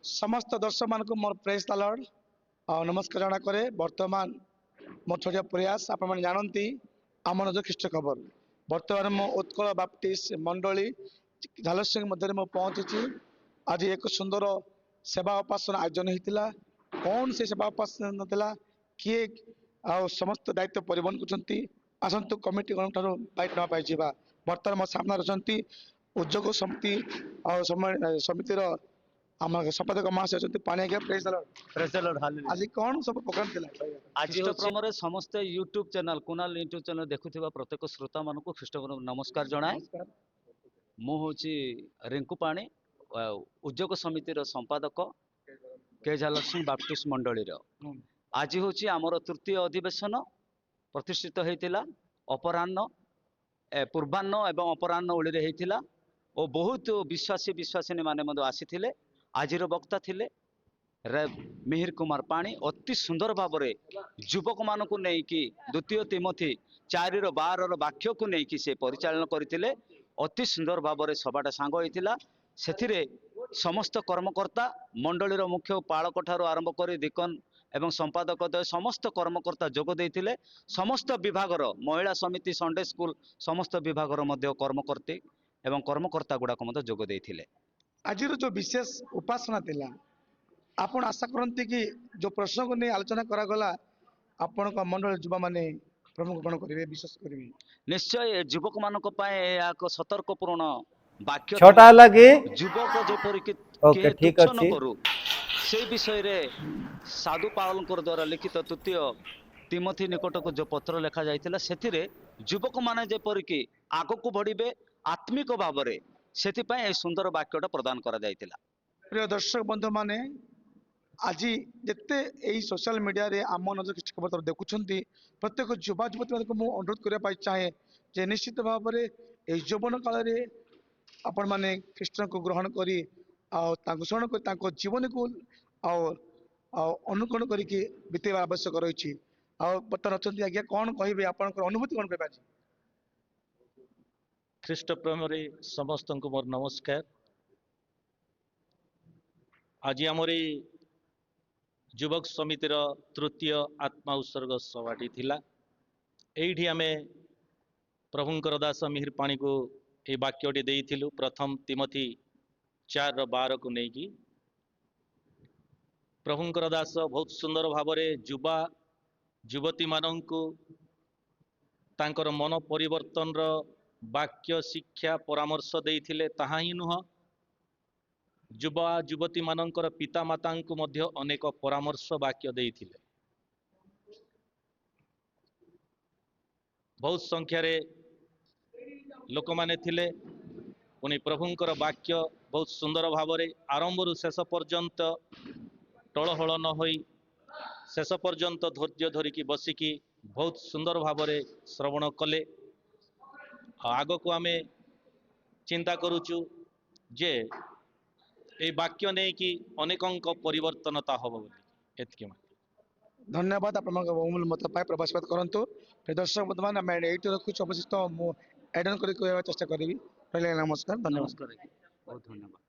समस्त दर्शक मान मोर प्रेस द लॉर्ड और नमस्कार जाना करे वर्तमान मोर छोटिया प्रयास आपण जानती आम जो ख्रीष्ट खबर वर्तमान मो उत्कल बाप्टिस्ट मंडली झालसिंह मध्य पहुंची। आज एक सुंदर सेवा उपासन आयोजन होता कौन से सेवा उपासन किए समस्त दायित्व परिवहन कर आसतु कमिटी दायित्व पाई बर्तमान मो सामने रही उद्योग समिति और समितिर आम संपादक महाशय अच्छा पानी आज्ञा आज कौन सब प्रोग्राम थिला आज ख्रीष्टप्रमरे समस्त YouTube channel Kunal YouTube channel देखुथिबा प्रत्येक श्रोता मानक ख्रीष्टप्रम नमस्कार जनाए। मु होची रिंकू पाणी उद्योग समितिर संपादक के झालसिंह बाप्टिस्ट मंडलीर आज होची आमर तृतीय अधिवेशन प्रतिष्ठित होइतिला अपराह्न पूर्वाह्न एवं अपराह्न ओळीरे होइतिला और बहुत विश्वासी विश्वासिनी माने मधु आसीथिले। आजिर वक्ता थिले मिहिर कुमार पाणी अति सुंदर भाव में युवक मानक नहीं कि द्वितीय तिमोथी 4:12 वाक्य को नहीं कि से परिचालन करते अति सुंदर भाव में सभाटा सांग होइतिला। सेथिरे समस्त कर्मकर्ता मंडलीर मुख्य पालक ठारू आरंभ कर दिकन एवं संपादक दय समस्त कर्मकर्ता जोग देइतिले। समस्त विभागर महिला समिति संडे स्कूल समस्त विभागर मध्य कर्मकर्ती एवं कर्मकर्ता गुड़ाक मध्य जोग देइतिले। आज जो विशेष उपासना थिला आपण आशा करती कि जो प्रश्न को नहीं आलोचना करागला आपण मंडल युवा माने प्रमुख ग्रहण करेंगे विशेष करेंगे निश्चय युवक मानक एक सतर्कपूर्ण वाक्य छोटा लगे युवक जेपरिक ओके ठीक तुच्छ न अछि करू से विषय रे साधु पावल द्वारा लिखित तृतीय तिमोथी निकट को जो पत्र लिखा जाइतिला सेथिरे युवक माने जेपरिक आगको बढ़िबे आत्मिक भाव में से सुंदर वाक्यटा प्रदान करा जाइतिला। प्रिय दर्शक बंधु माने आज जिते यही सोशल मीडिया रे आम नजर ख्रीष्ट खबर देखुंट प्रत्येक युवा युवती मुझे अनुरोध करने चाहे जे निश्चित भाव में यौवन काल में आपण मैंने ख्रीष्ट को ग्रहण करी शरण कर जीवन को अनुकरण करके बीतेवा आवश्यक रही बर्तमान अच्छा आज्ञा कौन कहे आप अनुभूति कौन कह ख्रीष्ट प्रेम समस्त को मोर नमस्कार। आज आमर युवक समितिर तृतीय आत्मा उत्सर्ग सभाटी थिला। एठी आमे प्रभुंकर दास मिहिर पाणी को ए वाक्यटी देइथिलु प्रथम तिमोथी 4:12 को नेकी प्रभुंकर दास बहुत सुंदर भाव में युवा युवती मानंकु तांकर मन परिवर्तन रो वाक्य शिक्षा परामर्श देइथिले। ताहा ही नुह युवा युवती मानंकर पिता माता को मध्य अनेक परामर्श वाक्य देइथिले। बहुत संख्या रे लोक माने थिले पुनि प्रभुंकर वाक्य बहुत सुंदर भाव में आरंभ रु शेष पर्यंत टळहळ न होई शेष पर्यंत धैर्य धरिकी बसिकी बहुत सुंदर भाव में श्रवण कले। आग को आमे चिंता करुचु जे ए वाक्य नहीं कि अनेक परिवर्तनता हम एतकी धन्यवाद आप बहुमूल्य मत पाए प्रकाश करूँ। दर्शक बर्तमान आम ये रखुच अवशिष्ट मुझे एडन कर चेष्टा करी। नमस्कार धन्यवाद बहुत धन्यवाद।